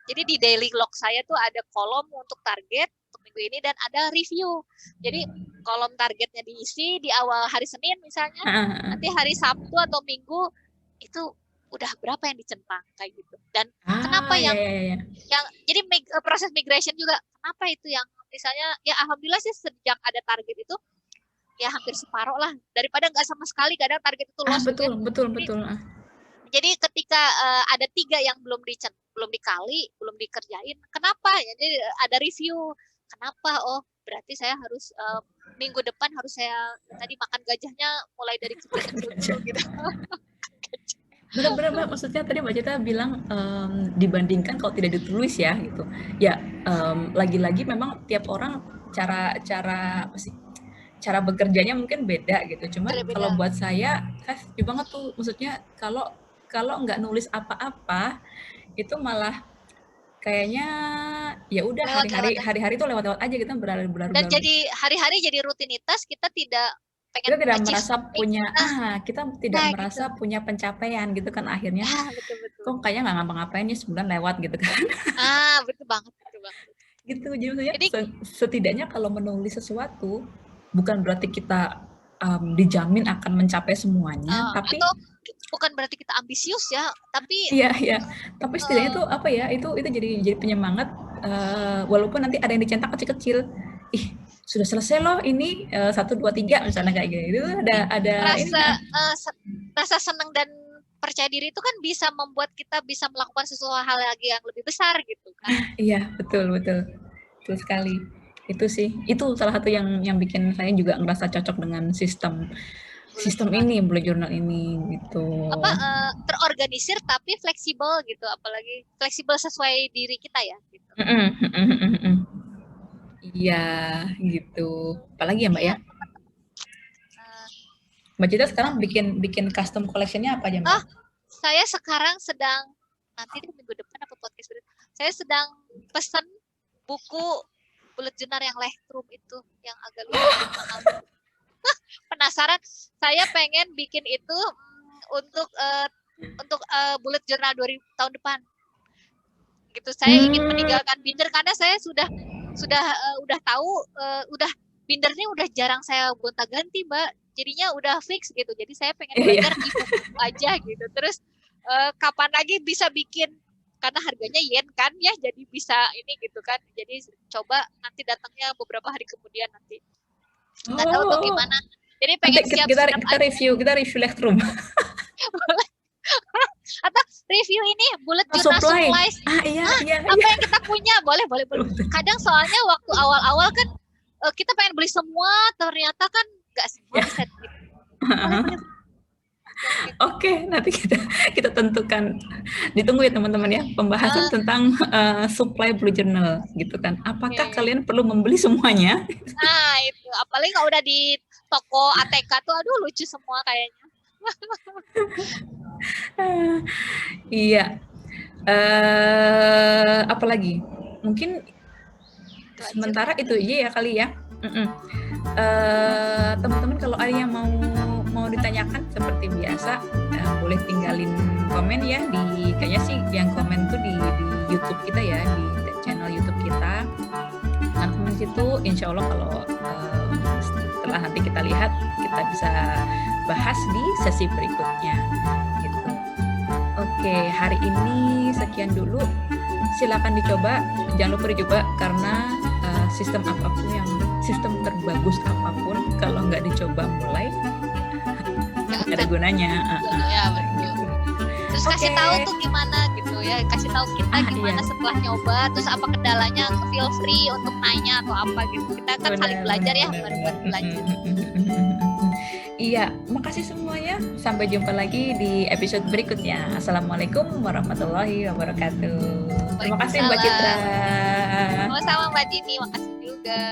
jadi di daily log saya tuh ada kolom untuk target untuk minggu ini dan ada review. Jadi kolom targetnya diisi di awal hari Senin misalnya, nanti hari Sabtu atau Minggu itu udah berapa yang dicentang kayak gitu. Dan Ah, kenapa ya yang ya ya. jadi proses migration juga kenapa itu yang misalnya ya alhamdulillah sih sejak ada target itu ya hampir separuh lah daripada nggak sama sekali kadang target itu lost gitu ya. Betul. Jadi ketika ada 3 yang belum dikali, belum dikerjain, kenapa? Jadi ada review. Kenapa? Oh, berarti saya harus minggu depan harus saya tadi makan gajahnya mulai dari kecil-kecil dulu gitu. Benar-benar Mbak, maksudnya tadi Mbak Cita bilang dibandingkan kalau tidak ditulis ya gitu. Ya lagi-lagi memang tiap orang cara apa sih? Cara bekerjanya mungkin beda gitu. Cuman kalau Beda-beda. buat saya setuju banget tuh. Maksudnya kalau nggak nulis apa-apa itu malah kayaknya ya udah Lewat-lewat aja. hari-hari itu lewat-lewat aja kita Dan berlalu-lalu. jadi hari-hari jadi rutinitas kita tidak pengen Kita tidak achieve merasa something. punya kita tidak Nah gitu. merasa punya pencapaian gitu kan akhirnya. Ya, betul-betul. Kok kayaknya nggak ngapa-ngapain nih sebulan lewat gitu kan. Betul banget, betul banget. Gitu, jadi maksudnya Jadi setidaknya kalau menulis sesuatu bukan berarti kita dijamin akan mencapai semuanya, tapi atau bukan berarti kita ambisius ya, tapi iya, tapi setidaknya tuh apa ya, itu jadi penyemangat walaupun nanti ada yang dicetak kecil-kecil. Ih, sudah selesai loh ini 1, 2, 3 misalnya kayak gitu. Itu ada ini rasa senang dan percaya diri itu kan bisa membuat kita bisa melakukan sesuatu hal lagi yang lebih besar gitu kan. Iya, betul sekali. Itu sih, itu salah satu yang bikin saya juga ngerasa cocok dengan sistem ini, bullet journal ini gitu. Terorganisir tapi fleksibel gitu, apalagi fleksibel sesuai diri kita ya gitu. Iya, gitu. Apalagi ya Mbak ya? Mbak Cita sekarang bikin custom collection-nya apa aja Mbak? Saya sekarang sedang nanti di minggu depan apa podcast berikutnya, saya sedang pesan buku bullet journal yang Lightroom itu yang agak lumayan penasaran. Saya pengen bikin itu untuk bullet journal 2000 tahun depan. Gitu. Saya ingin meninggalkan binder karena saya sudah tahu udah bindernya udah jarang saya gonta-ganti, Mbak. Jadinya udah fix gitu. Jadi saya pengen belajar di buku aja gitu. Terus kapan lagi bisa bikin karena harganya yen kan ya, jadi bisa ini gitu kan. Jadi coba nanti datangnya beberapa hari kemudian nanti. Nggak tahu tuh gimana. Jadi pengen siap-siap kita review Lightroom. Atau review ini bullet journal supplies. Iya. Apa yang kita punya? Boleh. Kadang soalnya waktu awal-awal kan kita pengen beli semua, ternyata kan nggak semua bisa gitu. Oke, nanti kita tentukan. Ditunggu ya teman-teman ya pembahasan tentang supply bullet journal gitu kan. Apakah kalian perlu membeli semuanya? Nah itu, apalagi kalau udah di toko ATK tuh, aduh lucu semua kayaknya. Iya. Apalagi? Mungkin sementara itu aja ya kali ya. Teman-teman kalau ada yang mau ditanyakan seperti biasa boleh tinggalin komen ya di kayaknya sih yang komen tuh di YouTube kita ya, di channel YouTube kita. Nanti di situ insya Allah kalau setelah nanti kita lihat kita bisa bahas di sesi berikutnya gitu. Oke, hari ini sekian dulu. Silakan dicoba, jangan lupa dicoba karena sistem terbagus apapun kalau nggak dicoba mulai nggak ada gunanya. Ya betul. Terus kasih tahu tuh gimana gitu ya, kasih tahu kita gimana setelah nyoba, terus apa kendalanya, feel free untuk nanya atau apa gitu. Kita kan saling belajar ya, bareng-bareng belajar. Iya, makasih semuanya. Sampai jumpa lagi di episode berikutnya. Assalamualaikum warahmatullahi wabarakatuh. Terima kasih Mbak Citra. Sama-sama Mbak Dini, makasih juga.